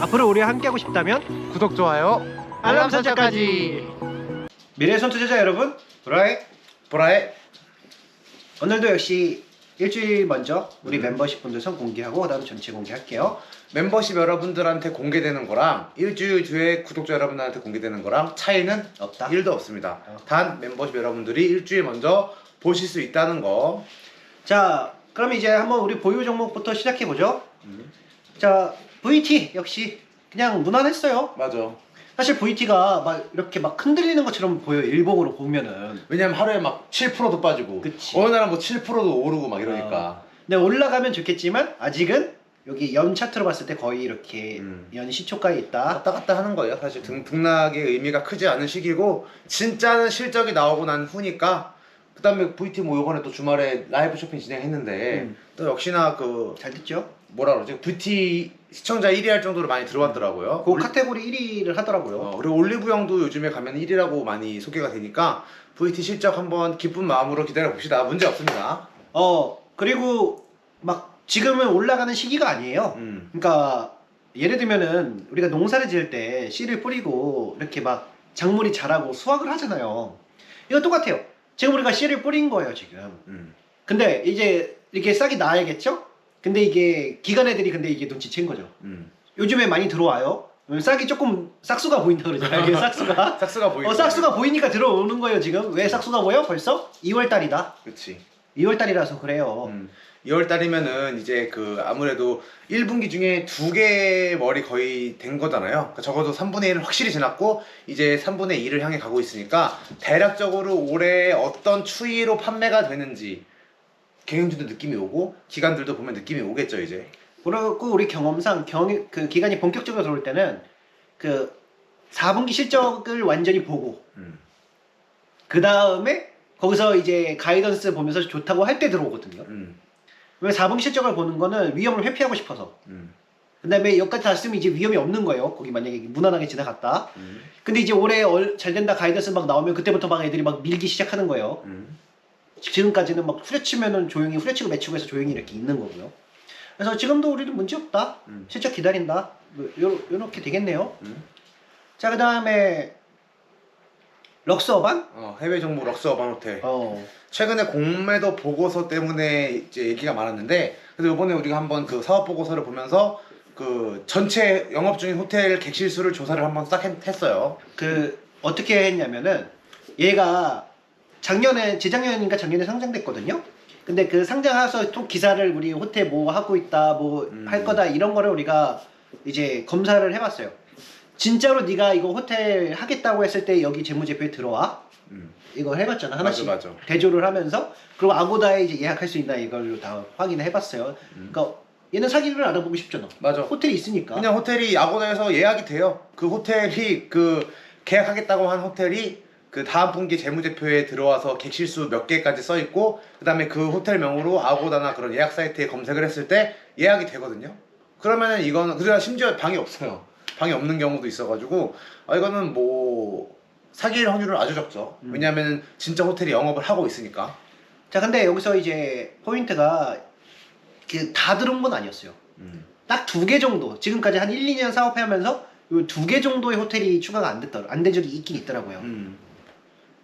앞으로 우리와 함께하고 싶다면 구독, 좋아요, 알람 설정까지. 미래의 선투자자 여러분, 보라의 오늘도 역시 일주일 먼저 우리 멤버십 분들 선 공개하고 그다음 전체 공개할게요. 멤버십 여러분들한테 공개되는 거랑 일주일 뒤에 구독자 여러분들한테 공개되는 거랑 차이는 없다. 1도 없습니다. 단 멤버십 여러분들이 일주일 먼저 보실 수 있다는 거. 자, 그럼 이제 한번 우리 보유 종목부터 시작해 보죠. 자, VT 역시 그냥 무난했어요. 맞아. 사실 VT가 막 이렇게 막 흔들리는 것처럼 보여, 일봉으로 보면은. 왜냐면 하루에 막 7%도 빠지고 그치. 어느 날은 뭐 7%도 오르고 막 이러니까. 근데 올라가면 좋겠지만 아직은 여기 연 차트로 봤을 때 거의 이렇게 연 시초가에 있다. 왔다 갔다 하는 거예요. 사실 등락의 의미가 크지 않은 시기고 진짜는 실적이 나오고 난 후니까. 그 다음에 VT 뭐 요번에 또 주말에 라이브 쇼핑 진행했는데 또 역시나 그 잘 됐죠? 뭐라 그러지? VT 시청자 1위 할 정도로 많이 들어왔더라고요. 그 카테고리 1위를 하더라고요. 그리고 올리브영도 요즘에 가면 1위라고 많이 소개가 되니까 VT 실적 한번 기쁜 마음으로 기다려 봅시다. 문제 없습니다. 그리고 막 지금은 올라가는 시기가 아니에요. 그러니까 예를 들면은 우리가 농사를 지을 때 씨를 뿌리고 이렇게 막 작물이 자라고 수확을 하잖아요. 이거 똑같아요. 지금 우리가 씨를 뿌린 거예요, 지금. 근데 이제 이렇게 싹이 나야겠죠? 근데 이게 기관 애들이 근데 이게 눈치챈 거죠. 요즘에 많이 들어와요. 싹이 조금 싹수가 보인다 그러잖아요. 이게 싹수가. 싹수가 보이고. 싹수가 보이니까 들어오는 거예요, 지금. 왜 싹수가 보여? 벌써 2월 달이다. 그렇지. 2월 달이라서 그래요. 2월 달이면은 이제 그 아무래도 1분기 중에 2개 월이 거의 된 거잖아요. 그러니까 적어도 3분의 1은 확실히 지났고 이제 3분의 2를 향해 가고 있으니까 대략적으로 올해 어떤 추이로 판매가 되는지 경영진도 느낌이 오고 기관들도 보면 느낌이 오겠죠 이제. 그리고 우리 경험상 그 기간이 본격적으로 들어올 때는 그 4분기 실적을 완전히 보고 그 다음에 거기서 이제 가이던스 보면서 좋다고 할 때 들어오거든요. 왜 4분기 실적을 보는 거는 위험을 회피하고 싶어서. 그 다음에 여기까지 다 쓰면 이제 위험이 없는 거예요. 거기 만약에 무난하게 지나갔다. 근데 이제 올해 잘 된다 가이던스 막 나오면 그때부터 막 애들이 막 밀기 시작하는 거예요. 지금까지는 막 후려치면은 조용히 후려치고 매치고 해서 조용히 이렇게 있는 거고요. 그래서 지금도 우리도 문제 없다. 실적 기다린다. 요렇게 되겠네요. 자, 그 다음에 럭스어반? 해외 정부 럭스어반 호텔. 어. 최근에 공매도 보고서 때문에 이제 얘기가 많았는데 그래서 이번에 우리가 한번 그 사업 보고서를 보면서 그 전체 영업 중인 호텔 객실 수를 조사를 한번 싹 했어요. 그 어떻게 했냐면은 얘가 재작년인가 작년에 상장됐거든요. 근데 그 상장해서 또 기사를 우리 호텔 뭐 하고 있다, 뭐 할 거다 이런 거를 우리가 이제 검사를 해봤어요. 진짜로 네가 이거 호텔 하겠다고 했을 때 여기 재무제표에 들어와? 이거 해봤잖아 하나씩. 맞아. 대조를 하면서 그리고 아고다에 이제 예약할 수 있나 이걸로 다 확인을 해봤어요. 그러니까 얘는 사기를 알아보고 싶잖아. 맞아. 호텔이 있으니까. 그냥 호텔이 아고다에서 예약이 돼요. 그 호텔이 그 계약하겠다고 한 호텔이 그 다음 분기 재무제표에 들어와서 객실수 몇 개까지 써 있고 그 다음에 그 호텔 명으로 아고다나 그런 예약 사이트에 검색을 했을 때 예약이 되거든요. 그러면은 이거는 그래야 심지어 방이 없어요. 방이 없는 경우도 있어가지고 이거는 뭐 사기일 확률은 아주 적죠. 왜냐하면 진짜 호텔이 영업을 하고 있으니까. 자, 근데 여기서 이제 포인트가 그 다 들어온 건 아니었어요. 딱 2개 정도. 지금까지 한 1, 2년 사업하면서 요 2개 정도의 호텔이 추가가 안 된 적이 있긴 있더라고요.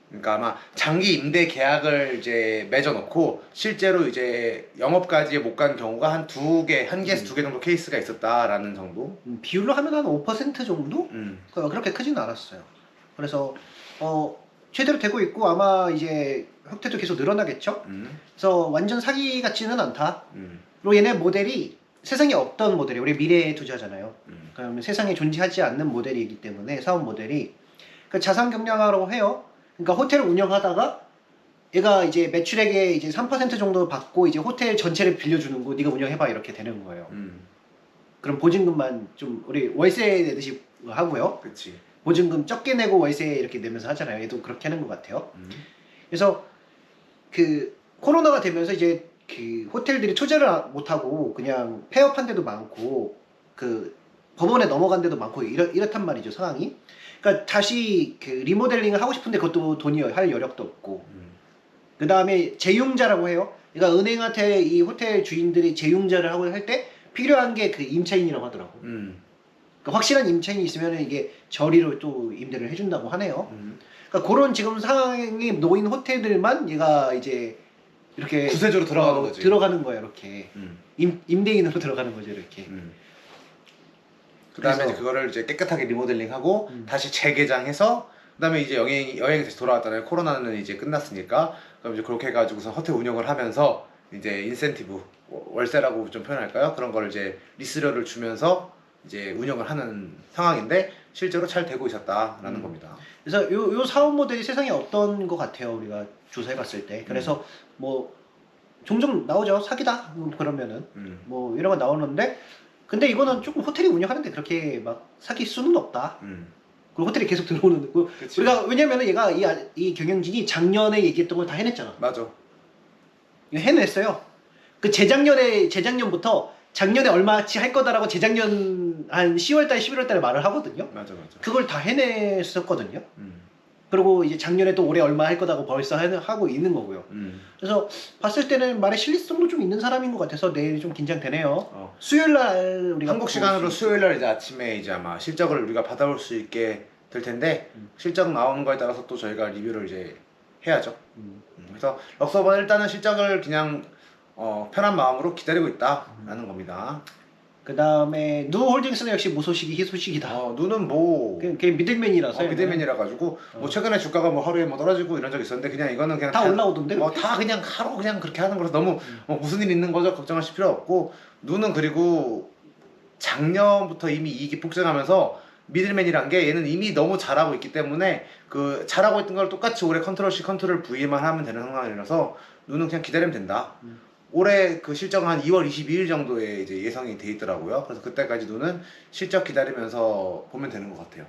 그러니까 아마 장기 임대 계약을 이제 맺어놓고 실제로 이제 영업까지 못 간 경우가 한 1개에서 2개 정도 케이스가 있었다라는 정도. 비율로 하면 한 5% 정도? 그렇게 크지는 않았어요. 그래서 최대로 되고 있고 아마 이제 흑태도 계속 늘어나겠죠. 그래서 완전 사기 같지는 않다. 그리고 얘네 모델이 세상에 없던 모델이 우리 미래에 투자잖아요. 그러면 세상에 존재하지 않는 모델이기 때문에 사업 모델이 그 자산 경량화라고 해요. 그러니까 호텔을 운영하다가 얘가 이제 매출액의 이제 3% 정도 받고 이제 호텔 전체를 빌려주는 거 네가 운영해봐 이렇게 되는 거예요. 그럼 보증금만 좀 우리 월세 내듯이 하고요. 그렇지. 보증금 적게 내고 월세 이렇게 내면서 하잖아요. 얘도 그렇게 하는 것 같아요. 그래서 그 코로나가 되면서 이제 그 호텔들이 투자를 못하고 그냥 폐업한 데도 많고 그 법원에 넘어간 데도 많고 이렇단 말이죠, 상황이. 그러니까 다시 그 리모델링을 하고 싶은데 그것도 돈이 할 여력도 없고. 그 다음에 재융자라고 해요. 그러니까 은행한테 이 호텔 주인들이 재융자를 하고 할 때 필요한 게 그 임차인이라고 하더라고. 그러니까 확실한 임차인이 있으면 이게 저리로 또 임대를 해준다고 하네요. 그러니까 그런 지금 상황에 놓인 호텔들만 얘가 이제 이렇게 구세주로 들어가는 거지. 들어가는 거야 이렇게 임대인으로 들어가는 거죠 이렇게. 그다음에 그래서- 이제 그거를 이제 깨끗하게 리모델링하고 다시 재개장해서 그다음에 이제 여행 다시 돌아왔잖아요. 코로나는 이제 끝났으니까 그럼 이제 그렇게 해가지고서 호텔 운영을 하면서 이제 인센티브 월세라고 좀 표현할까요? 그런 거를 이제 리스료를 주면서 이제 운영을 하는 상황인데 실제로 잘 되고 있었다라는 겁니다. 그래서 요 사업 모델이 세상에 없던 것 같아요 우리가 조사해봤을 때. 그래서 뭐 종종 나오죠 사기다 그러면은 뭐 이런 거 나오는데 근데 이거는 조금 호텔이 운영하는데 그렇게 막 사기 수는 없다. 그리고 호텔이 계속 들어오는 거. 그치. 우리가 왜냐면은 얘가 이 경영진이 작년에 얘기했던 걸 다 해냈잖아. 맞아. 이거 해냈어요. 그 재작년부터 작년에 얼마치 할 거다라고 재작년 한 10월달 11월달에 말을 하거든요. 맞아. 그걸 다 해냈었거든요. 그리고 이제 작년에 또 올해 얼마 할 거다고 벌써 하고 있는 거고요. 그래서 봤을 때는 말에 신뢰성도 좀 있는 사람인 것 같아서 내일 좀 긴장되네요. 수요일 날 우리가 한국 시간으로 수요일 날 이제 아침에 이제 아마 실적을 우리가 받아볼 수 있게 될 텐데 실적 나오는 거에 따라서 또 저희가 리뷰를 이제 해야죠. 그래서 럭서버는 일단은 실적을 그냥 편한 마음으로 기다리고 있다라는 겁니다. 그 다음에 누홀딩스는 역시 무소식이 희소식이다. 누는 뭐 그냥 미들맨이라서 미들맨이라 가지고 뭐 최근에 주가가 뭐 하루에 뭐 떨어지고 이런 적 있었는데 그냥 이거는 그냥 다 올라오던데. 다 그냥 하루 그냥 그렇게 하는 거라서 너무 뭐 무슨 일 있는 거죠 걱정하실 필요 없고 누는 그리고 작년부터 이미 이익이 폭증하면서 미들맨이란 게 얘는 이미 너무 잘하고 있기 때문에 그 잘하고 있던 걸 똑같이 올해 컨트롤 C 컨트롤 V만 하면 되는 상황이라서 누는 그냥 기다리면 된다. 올해 그 실적은 한 2월 22일 정도에 이제 예상이 돼 있더라고요. 그래서 그때까지 누는 실적 기다리면서 보면 되는 것 같아요.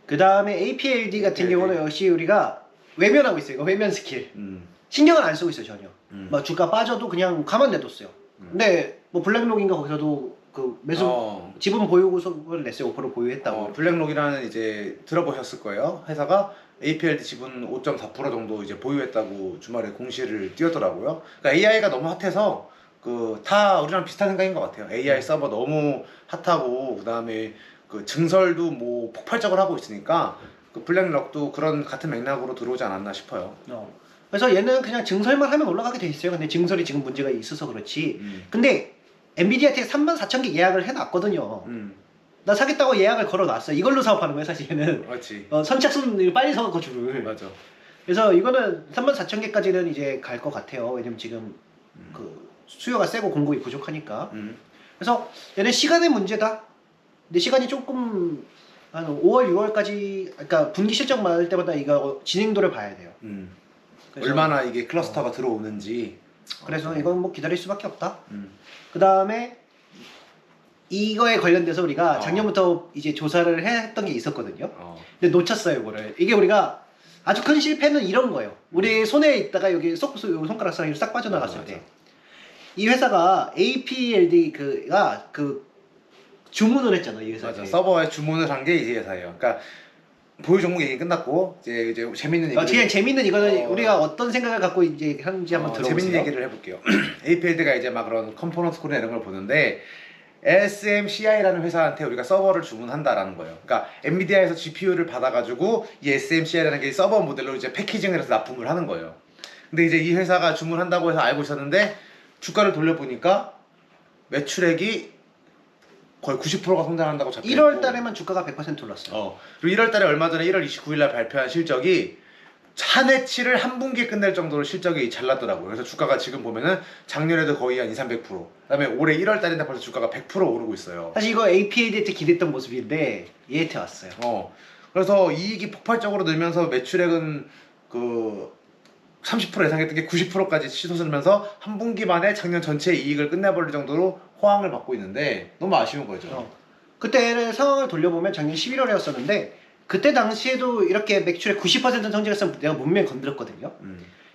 그 다음에 APLD 같은 APLD. 경우는 역시 우리가 외면하고 있어요. 이거 외면 스킬. 음. 신경을 안 쓰고 있어요 전혀. 막 주가 빠져도 그냥 가만 냅뒀어요. 근데 뭐 블랙록인가 거기서도 그 매수 지분 보유 구속을 냈어요. 5% 보유했다고. 블랙록이라는 이제 들어보셨을 거예요. 회사가 APLD 지분 5.4% 정도 이제 보유했다고 주말에 공시를 띄웠더라고요. 그러니까 AI가 너무 핫해서 그 다 우리랑 비슷한 생각인 것 같아요. AI 서버 너무 핫하고 그 다음에 그 증설도 뭐 폭발적으로 하고 있으니까 그 블랙록도 그런 같은 맥락으로 들어오지 않았나 싶어요. 그래서 얘는 그냥 증설만 하면 올라가게 돼 있어요. 근데 증설이 지금 문제가 있어서 그렇지. 근데 엔비디아한테 34,000개 예약을 해놨거든요. 나 사겠다고 예약을 걸어놨어. 이걸로 사업하는 거야 사실은. 그렇지. 선착순을 빨리 서고 줄을. 맞아. 그래서 이거는 34,000개까지는 이제 갈 것 같아요. 왜냐면 지금 그 수요가 세고 공급이 부족하니까. 그래서 얘는 시간의 문제다. 근데 시간이 조금 한 5월, 6월까지 그러니까 분기 실적 받을 때마다 이거 진행도를 봐야 돼요. 그래서 얼마나 이게 클러스터가 들어오는지. 그래서 이건 뭐 기다릴 수밖에 없다. 그 다음에 이거에 관련돼서 우리가 작년부터 이제 조사를 했던 게 있었거든요. 근데 놓쳤어요, 이거를. 이게 우리가 아주 큰 실패는 이런 거예요. 우리 손에 있다가 여기 손가락 사이로 싹 빠져나갔을 때. 이 회사가 APLD가 그 주문을 했잖아, 이 회사에. 맞아. 서버에 주문을 한 게 이 회사예요. 그러니까 보유 종목 얘기 끝났고 이제 재밌는 얘기. 그냥 재밌는 이거는 우리가 어떤 생각을 갖고 이제 하는지 한번 들어보세요. 재밌는 얘기를 해볼게요. APLD가 이제 막 그런 컴포넌트 코드 이런 걸 보는데 SMCI라는 회사한테 우리가 서버를 주문한다라는 거예요. 그러니까 엔비디아에서 GPU를 받아가지고 이 SMCI라는 게 서버 모델로 이제 패키징을 해서 납품을 하는 거예요. 근데 이제 이 회사가 주문한다고 해서 알고 있었는데 주가를 돌려보니까 매출액이 거의 90%가 성장한다고 잡혀 있고 1월 달에만 주가가 100% 올랐어요. 그리고 1월 달에 얼마 전에 1월 29일 날 발표한 실적이 한 해치를 한 분기에 끝낼 정도로 실적이 잘 났더라고요. 그래서 주가가 지금 보면은 작년에도 거의 한 200~300%. 그다음에 올해 1월 달인데 벌써 주가가 100% 오르고 있어요. 사실 이거 APL한테 기대했던 모습인데 얘한테 왔어요. 그래서 이익이 폭발적으로 늘면서 매출액은 그 30% 예상했던 게 90%까지 치솟으면서 한 분기 만에 작년 전체 이익을 끝내버릴 정도로 호황을 받고 있는데 너무 아쉬운 거죠. 그때는 상황을 돌려보면 작년 11월이었었는데 그때 당시에도 이렇게 매출의 90% 성장했으면 내가 분명히 건드렸거든요.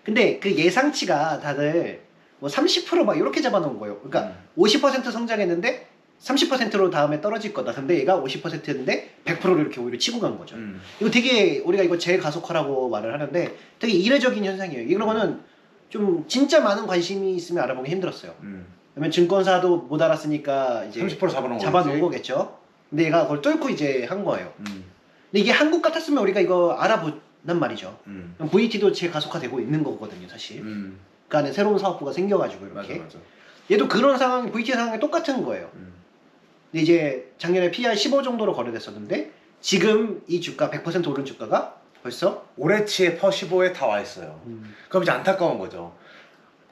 근데 그 예상치가 다들 뭐 30% 막 이렇게 잡아놓은 거예요. 그러니까 50% 성장했는데 30%로 다음에 떨어질 거다. 근데 얘가 50%인데 100%로 이렇게 오히려 치고 간 거죠. 이거 되게 우리가 이거 재가속화라고 말을 하는데 되게 이례적인 현상이에요. 이런 거는 좀 진짜 많은 관심이 있으면 알아보기 힘들었어요. 그러면 증권사도 못 알았으니까 이제 30% 잡아놓은 거겠죠. 근데 얘가 그걸 뚫고 이제 한 거예요. 음. 근데 이게 한국 같았으면 우리가 이거 알아보단 말이죠. 음. VT도 재가속화되고 있는 거거든요, 사실. 그 안에 새로운 사업부가 생겨가지고 이렇게. 맞아. 얘도 그런 상황, VT 상황이 똑같은 거예요. 근데 이제 작년에 PR 15 정도로 거래됐었는데 지금 이 주가 100% 오른 주가가 벌써 올해치에 퍼 15에 다 와 있어요. 그럼 이제 안타까운 거죠.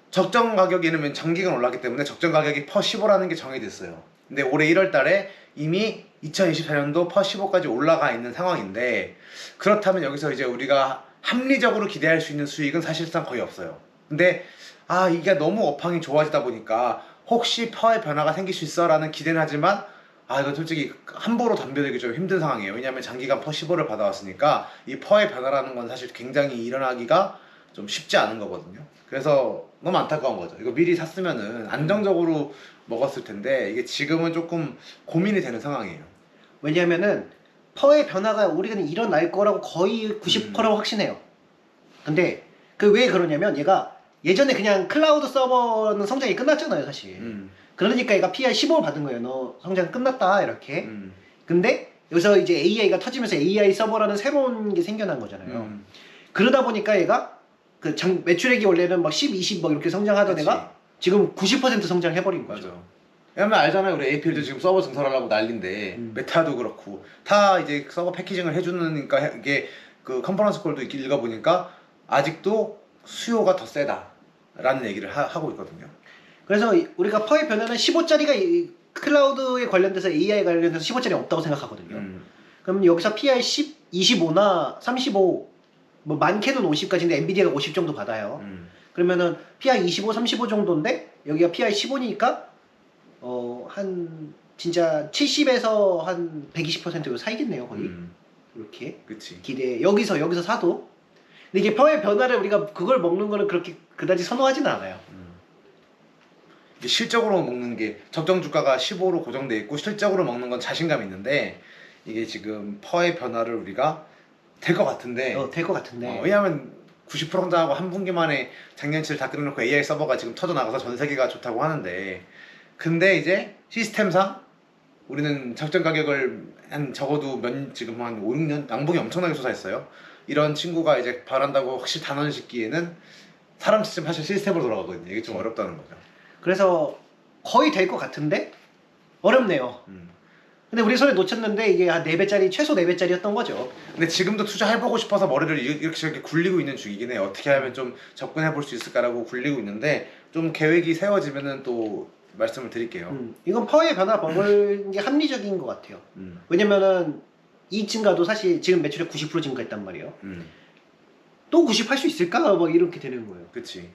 적정 가격이면 장기간 올랐기 때문에 적정 가격이 퍼 15라는 게 정해졌어요. 근데 올해 1월 달에 이미 2024년도 퍼 15까지 올라가 있는 상황인데, 그렇다면 여기서 이제 우리가 합리적으로 기대할 수 있는 수익은 사실상 거의 없어요. 근데 이게 너무 업황이 좋아지다 보니까 혹시 퍼의 변화가 생길 수 있어 라는 기대는 하지만, 이건 솔직히 함부로 덤벼들기 좀 힘든 상황이에요. 왜냐하면 장기간 퍼 15를 받아왔으니까 이 퍼의 변화라는 건 사실 굉장히 일어나기가 좀 쉽지 않은 거거든요. 그래서 너무 안타까운 거죠. 이거 미리 샀으면은 안정적으로 먹었을 텐데, 이게 지금은 조금 고민이 되는 상황이에요. 왜냐면은 퍼의 변화가 우리가 일어날 거라고 거의 90%라고 확신해요. 근데 그 왜 그러냐면 얘가 예전에 그냥 클라우드 서버는 성장이 끝났잖아요, 사실. 그러니까 얘가 PR 15 받은 거예요. 너 성장 끝났다 이렇게. 근데 여기서 이제 AI가 터지면서 AI 서버라는 새로운 게 생겨난 거잖아요. 그러다 보니까 얘가 그 매출액이 원래는 막 10, 20 막 이렇게 성장하던 그치. 애가 지금 90% 성장해버린 거죠. 맞아. 왜냐면 알잖아요. 우리 APL도 지금 서버 증설하려고 난리인데 메타도 그렇고 다 이제 서버 패키징을 해주니까 이게 그 컨퍼런스 콜도 읽어보니까 아직도 수요가 더 세다라는 얘기를 하고 있거든요. 그래서 우리가 퍼의 변화는 15짜리가 클라우드에 관련돼서 AI 관련돼서 15짜리 없다고 생각하거든요. 그럼 여기서 PR 10, 25나 35, 뭐 많게는 50까지인데 엔비디아가 50 정도 받아요. 그러면은 PR 25, 35 정도인데 여기가 PR 15니까 한 진짜 70에서 한 120% 사이겠네요, 거의. 이렇게. 그치. 기대. 여기서 사도. 근데 이게 퍼의 변화를 우리가 그걸 먹는 거는 그렇게 그다지 선호하지는 않아요. 이게 실적으로 먹는 게 적정 주가가 15로 고정돼 있고 실적으로 먹는 건 자신감 있는데, 이게 지금 퍼의 변화를 우리가 될 것 같은데. 될 것 같은데. 왜냐하면 90% 성장하고 한 분기 만에 작년치를 다 끌어놓고 AI 서버가 지금 터져 나가서 전 세계가 좋다고 하는데, 근데 이제 시스템상 우리는 적정 가격을 한 적어도 지금 한 5, 6년 양봉이 엄청나게 솟아있어요. 이런 친구가 이제 바란다고 확실히 단언을 짓기에는 사람 시스템 사실 시스템으로 돌아가거든요. 이게 좀 어렵다는 거죠. 그래서 거의 될 것 같은데 어렵네요. 근데 우리 손에 놓쳤는데 이게 한 4배짜리, 최소 4배짜리였던 거죠. 근데 지금도 투자해보고 싶어서 머리를 이렇게 저렇게 굴리고 있는 중이긴 해요. 어떻게 하면 좀 접근해볼 수 있을까라고 굴리고 있는데, 좀 계획이 세워지면은 또 말씀을 드릴게요. 이건 퍼의 변화 먹을 게 합리적인 것 같아요. 왜냐면은 이 증가도 사실 지금 매출액 90% 증가했단 말이에요. 또 90 할 수 있을까? 뭐 이렇게 되는 거예요. 그치.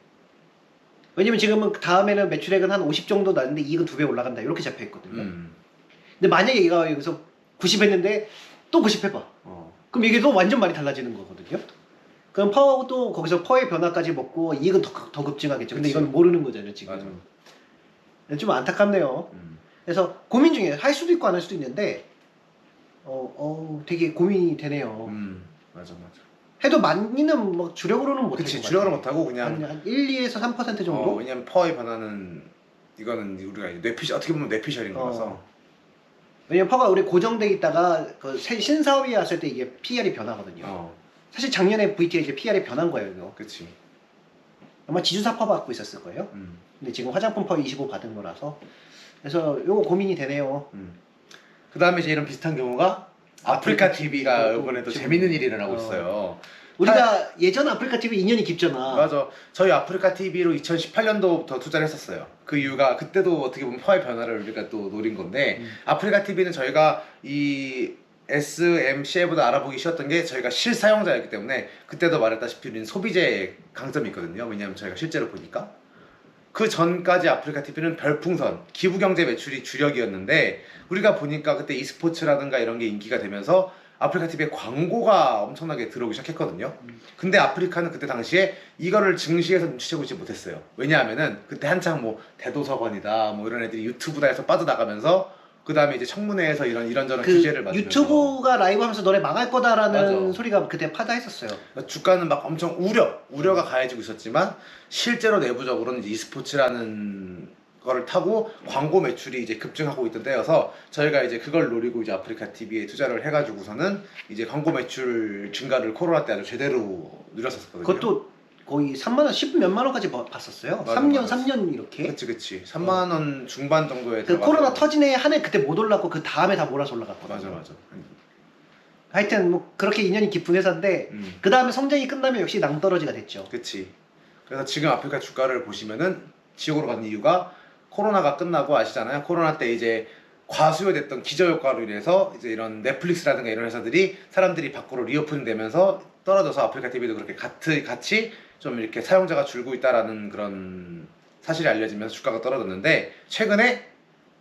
왜냐면 지금은 다음에는 매출액은 한 50 정도 나는데 이익은 2배 올라간다 이렇게 잡혀 있거든요. 근데 만약에 얘가 여기서 90 했는데 또 90 해봐. 그럼 이게 또 완전 많이 달라지는 거거든요. 그럼 퍼도 거기서 퍼의 변화까지 먹고 이익은 더 급증하겠죠. 근데 그치. 이건 모르는 거잖아요, 지금. 맞아. 좀 안타깝네요. 그래서 고민 중이에요. 할 수도 있고 안 할 수도 있는데 되게 고민이 되네요. 맞아. 해도 많이는 뭐 주력으로는 못할 것 그치. 같아요. 주력을 못하고 그냥 한 1, 2에서 3% 정도? 왜냐면 퍼의 변화는 이거는 우리가 뇌피셜, 어떻게 보면 뇌피셜인 거라서. 왜냐면 퍼가 우리 고정돼 있다가 그 신사업이 왔을 때 이게 PR이 변하거든요. 사실 작년에 VT가 이제 PR이 변한 거예요, 이거. 그치. 아마 지주사 퍼 받고 있었을 거예요. 근데 지금 화장품 퍼 25 받은 거라서. 그래서 요거 고민이 되네요. 그 다음에 이제 이런 비슷한 경우가 아프리카 TV가 이번에 또 재밌는 일이 일어나고 있어요. 우리가 예전 아프리카 TV 인연이 깊잖아. 맞아. 저희 아프리카 TV로 2018년도부터 투자를 했었어요. 그 이유가 그때도 어떻게 보면 퍼의 변화를 우리가 또 노린 건데, 아프리카 TV는 저희가 이 SMCA보다 알아보기 쉬웠던 게 저희가 실사용자였기 때문에, 그때도 말했다시피 우리는 소비재의 강점이 있거든요. 왜냐하면 저희가 실제로 보니까 그 전까지 아프리카 TV는 별풍선, 기부경제 매출이 주력이었는데, 우리가 보니까 그때 e스포츠라든가 이런 게 인기가 되면서 아프리카 TV에 광고가 엄청나게 들어오기 시작했거든요. 근데 아프리카는 그때 당시에 이거를 증시에서 눈치채고 있지 못했어요. 왜냐하면은 그때 한창 뭐 대도서관이다 뭐 이런 애들이 유튜브다 해서 빠져나가면서, 그 다음에 이제 청문회에서 이런저런 규제를 받으면서 유튜브가 라이브 하면서 너네 망할 거다라는 맞아. 소리가 그때 파다했었어요. 주가는 막 엄청 우려가 가해지고 있었지만, 실제로 내부적으로는 이제 e스포츠라는 거를 타고 광고 매출이 이제 급증하고 있던 때여서 저희가 이제 그걸 노리고 이제 아프리카 TV에 투자를 해가지고서는 이제 광고 매출 증가를 코로나 때 아주 제대로 누렸었거든요. 그것도 거의 3만 원, 10 몇만 원까지 봤었어요. 맞아, 3년, 맞아. 3년 이렇게. 그치 3만 원 중반 정도에 그 코로나 터진 해 한 해 그때 못 올랐고 그 다음에 다 몰아서 올라갔거든요. 맞아 하여튼 뭐 그렇게 인연이 깊은 회사인데 그 다음에 성장이 끝나면 역시 낭떠러지가 됐죠. 그치. 그래서 지금 아프리카 주가를 보시면은 지옥으로 간 이유가 코로나가 끝나고 아시잖아요. 코로나 때 이제 과수요됐던 기저효과로 인해서 이제 이런 넷플릭스라든가 이런 회사들이 사람들이 밖으로 리오픈 되면서 떨어져서 아프리카 TV도 그렇게 같이 좀 이렇게 사용자가 줄고 있다라는 그런 사실이 알려지면서 주가가 떨어졌는데 최근에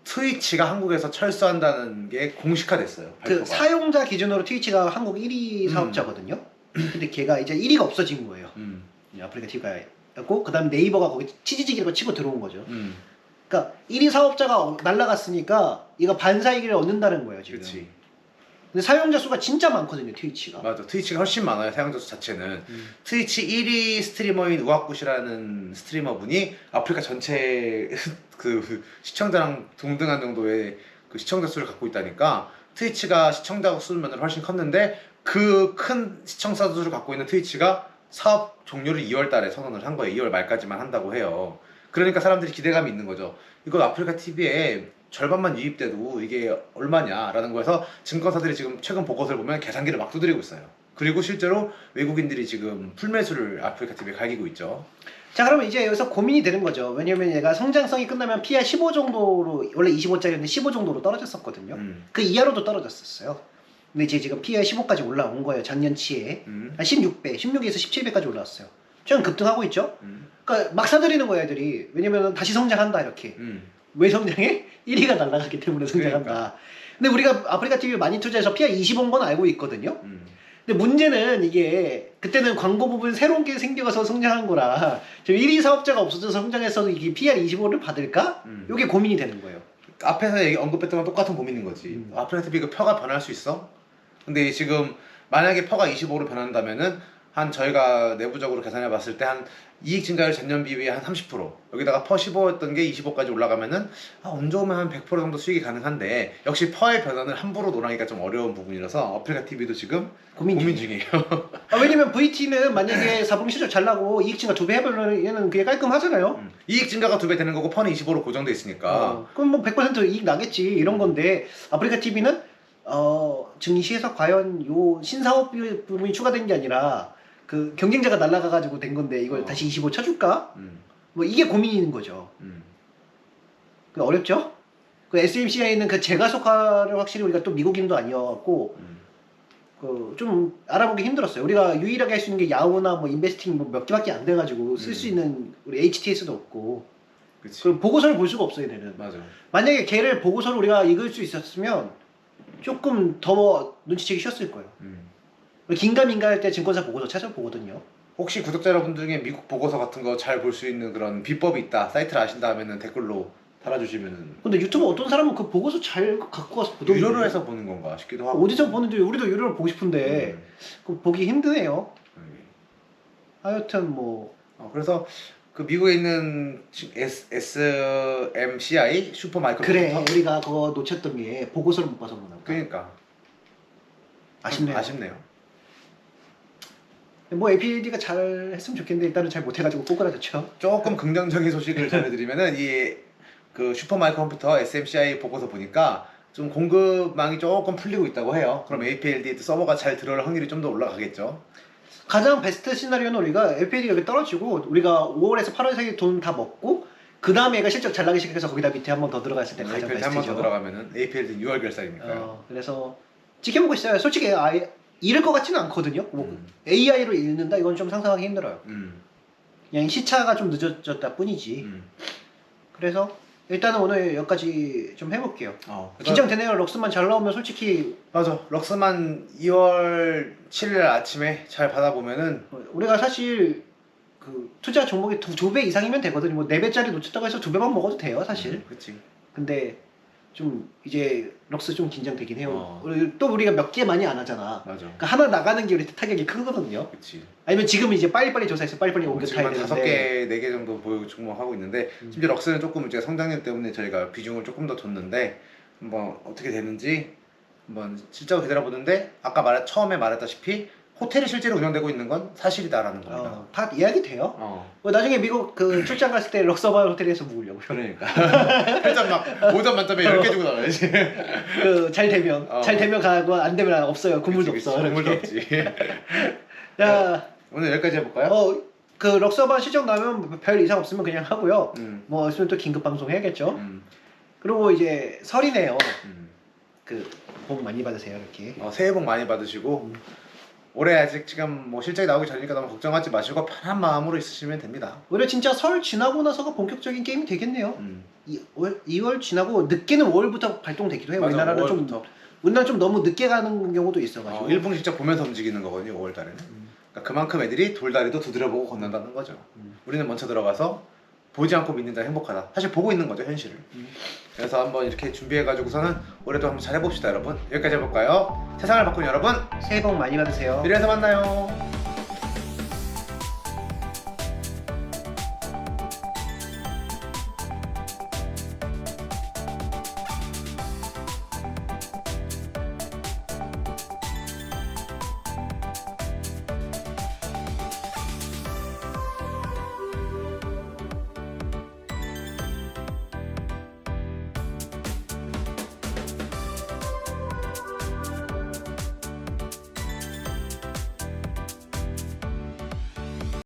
트위치가 한국에서 철수한다는 게 공식화됐어요. 그 발표가. 사용자 기준으로 트위치가 한국 1위 사업자거든요. 근데 걔가 이제 1위가 없어진 거예요. 아프리카 TV가였고 그 다음 네이버가 거기 치지직이라고 치고 들어온 거죠. 그러니까 1위 사업자가 날라갔으니까 이거 반사이익을 얻는다는 거예요 지금. 그치. 근데 사용자 수가 진짜 많거든요 트위치가. 맞아. 트위치가 훨씬 많아요. 사용자 수 자체는. 트위치 1위 스트리머인 우악굿이라는 스트리머분이 아프리카 전체 그 시청자랑 동등한 정도의 그 시청자 수를 갖고 있다니까 트위치가 시청자 수면은 훨씬 컸는데 그 큰 시청자 수를 갖고 있는 트위치가 사업 종료를 2월 달에 선언을 한 거예요. 2월 말까지만 한다고 해요. 그러니까 사람들이 기대감이 있는 거죠. 이거 아프리카 TV에 절반만 유입돼도 이게 얼마냐라는 거에서 증권사들이 지금 최근 보고서를 보면 계산기를 막 두드리고 있어요. 그리고 실제로 외국인들이 지금 풀매수를 아프리카 TV에 갈기고 있죠. 자 그러면 이제 여기서 고민이 되는 거죠. 왜냐면 얘가 성장성이 끝나면 PR 15 정도로 원래 25짜리였는데 15 정도로 떨어졌었거든요. 그 이하로도 떨어졌었어요. 근데 이제 지금 PR 15까지 올라온 거예요. 작년치에 한 16배, 16에서 17배까지 올라왔어요. 최근 급등하고 있죠. 그러니까 막 사들이는 거예요 애들이. 왜냐면 다시 성장한다 이렇게. 왜 성장해? 1위가 날아갔기 때문에 성장한다. 그러니까. 근데 우리가 아프리카 TV 많이 투자해서 PR 20 온 건 알고 있거든요. 근데 문제는 이게 그때는 광고 부분 새로운 게 생겨서 성장한 거라 지금 1위 사업자가 없어져서 성장해서 이게 PR 25를 받을까? 이게 고민이 되는 거예요. 앞에서 언급했던 건 똑같은 고민인 거지. 아프리카 TV 그 표가 변할 수 있어? 근데 지금 만약에 표가 25로 변한다면은 한 저희가 내부적으로 계산해 봤을 때 한 이익 증가율 전년 비율이 한 30% 여기다가 퍼 15였던 게 25까지 올라가면은 운 좋으면 한 100% 정도 수익이 가능한데 역시 퍼의 변화는 함부로 논하기가 좀 어려운 부분이라서 아프리카 TV도 지금 고민 중이에요. 왜냐면 VT는 만약에 4분기 실적 잘 나고 이익 증가 2배 해보면 얘는 그게 깔끔하잖아요. 이익 증가가 2배 되는 거고 퍼는 25로 고정돼 있으니까 그럼 뭐 100% 이익 나겠지 이런 건데 아프리카 TV는 증시에서 과연 요 신사업 부분이 추가된 게 아니라 그 경쟁자가 날아가가지고 된 건데 이걸 다시 25 쳐줄까? 뭐 이게 고민인 거죠. 그 어렵죠? 그 SMCI는 그 재가속화를 확실히 우리가 또 미국인도 아니었고 그 좀 알아보기 힘들었어요. 우리가 유일하게 할 수 있는 게 야후나 뭐 인베스팅 뭐 몇 개밖에 안 돼가지고 쓸 수 있는 우리 HTS도 없고. 그치. 그 보고서를 볼 수가 없어요, 얘네는. 맞아. 만약에 걔를 보고서를 우리가 읽을 수 있었으면 조금 더 눈치채기 쉬웠을 거예요. 긴가민가 할 때 증권사 보고서 찾아보거든요. 혹시 구독자 여러분 중에 미국 보고서 같은 거 잘 볼 수 있는 그런 비법이 있다 사이트를 아신다 하면은 댓글로 달아주시면은. 근데 유튜브 어떤 사람은 그 보고서 잘 갖고 와서 보던데. 유료로 해서 보는 건가 싶기도 하고. 어디서 보는데 우리도 유료로 보고 싶은데 그 보기 힘드네요. 하여튼 뭐 그래서 그 미국에 있는 SMCI 슈퍼 마이크로 그래 컴퓨터? 우리가 그거 놓쳤던 게 보고서를 못 봐서 그런가 보다. 그러니까 아쉽네요. 뭐 APD가 잘 했으면 좋겠는데 일단은 잘 못해가지고 꼬꾸라졌죠. 조금 긍정적인 소식을 전해드리면은 이 그 슈퍼 마이크로 컴퓨터 SMCI 보고서 보니까 좀 공급망이 조금 풀리고 있다고 해요. 그럼 APLD에도 서버가 잘 들어올 확률이 좀 더 올라가겠죠. 가장 베스트 시나리오는 우리가 APLD가 여기 떨어지고 우리가 5월에서 8월 사이에 돈 다 먹고 그 다음에 얘가 실적 잘 나기 시작해서 거기다 밑에 한 번 더 들어갔을 때 가장 APLD 베스트죠. 한 번 더 들어가면은 APLD는 6월 결산이니까요. 그래서 지켜보고 있어요. 솔직히 잃을 것 같지는 않거든요. 뭐 AI로 잃는다 이건 좀 상상하기 힘들어요. 그냥 시차가 좀 늦어졌다 뿐이지. 그래서 일단은 오늘 여기까지 좀 해볼게요. 긴장되네요. 럭스만 잘 나오면 솔직히 맞아. 럭스만 2월 7일 아침에 잘 받아보면은 우리가 사실 그 투자 종목이 두 배 이상이면 되거든요. 뭐 4배짜리 놓쳤다고 해서 2배만 먹어도 돼요 사실. 그치. 근데 좀 이제 럭스 좀 긴장되긴 해요. 어. 그리고 또 우리가 몇 개 많이 안 하잖아. 맞아. 그러니까 하나 나가는 게 우리 타격이 크거든요. 그렇지. 아니면 지금 이제 빨리빨리 조사해서 빨리빨리 옮겨 지금 타야 한 되는데 5개, 4개 정도 보유 종목하고 있는데 심지어 럭스는 조금 이제 성장률 때문에 저희가 비중을 조금 더 뒀는데 한번 어떻게 되는지 한번 실적을 되돌아보는데 아까 처음에 말했다시피 호텔이 실제로 운영되고 있는 건 사실이다라는 겁니다. 다 이야기 돼요. 어. 나중에 미국 그 출장 갔을 때 럭서바 호텔에서 묵으려고요. 그러니까 8점 막 5점 만점에 10개 주고 나와야지. 그 잘 되면 잘 되면 가고 안 되면 없어요. 국물도 그치, 없어. 국물도 이렇게. 없지. 야, 오늘 여기까지 해볼까요? 그 럭서바 실적 나면 별 이상 없으면 그냥 하고요. 뭐 있으면 또 긴급 방송 해야겠죠. 그리고 이제 설이네요. 그 복 많이 받으세요 이렇게. 새해 복 많이 받으시고 올해 아직 지금 뭐 실적이 나오기 전이니까 너무 걱정하지 마시고 편한 마음으로 있으시면 됩니다. 올해 진짜 설 지나고 나서가 본격적인 게임이 되겠네요. 2월 지나고 늦게는 5월부터 발동되기도 해요. 맞아, 우리나라는 5월부터. 좀 너무 늦게 가는 경우도 있어가지고. 일본 직접 보면서 움직이는 거거든요. 5월달에는. 그러니까 그만큼 애들이 돌다리도 두드려보고 건넌다는 거죠. 우리는 먼저 들어가서 보지 않고 믿는다 행복하다. 사실 보고 있는 거죠 현실을. 그래서 한번 이렇게 준비해가지고서는 올해도 한번 잘해봅시다 여러분. 여기까지 해볼까요? 세상을 바꾸는 여러분 새해 복 많이 받으세요. 미래에서 만나요.